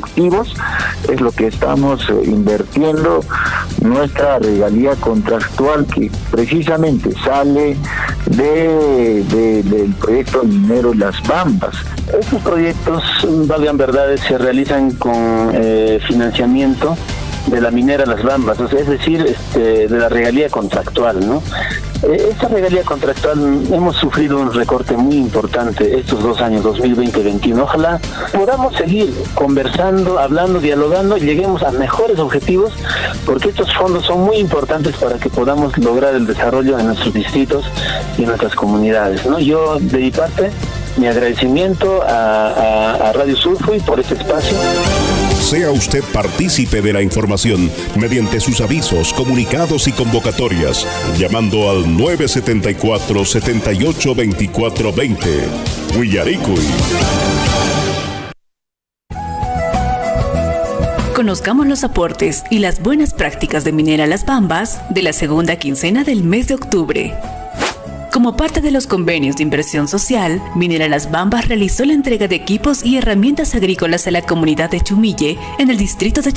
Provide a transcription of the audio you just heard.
activos, es lo que estamos invirtiendo, nuestra regalía contractual que precisamente sale del proyecto minero Las Bambas. Estos proyectos, valgan verdades, se realizan con financiamiento de la minera Las Bambas, o sea, es decir, de la regalía contractual, ¿no? Esta regalía contractual hemos sufrido un recorte muy importante estos 2 años, 2020 y 2021. Ojalá podamos seguir conversando, hablando, dialogando y lleguemos a mejores objetivos, porque estos fondos son muy importantes para que podamos lograr el desarrollo en nuestros distritos y en nuestras comunidades, ¿no? Yo, de mi parte, mi agradecimiento a Radio Surfui por este espacio. Sea usted partícipe de la información mediante sus avisos, comunicados y convocatorias, llamando al 974-782420. Huillaricuy. Conozcamos los aportes y las buenas prácticas de Minera Las Bambas de la segunda quincena del mes de octubre. Como parte de los convenios de inversión social, Minera Las Bambas realizó la entrega de equipos y herramientas agrícolas a la comunidad de Chumille en el distrito de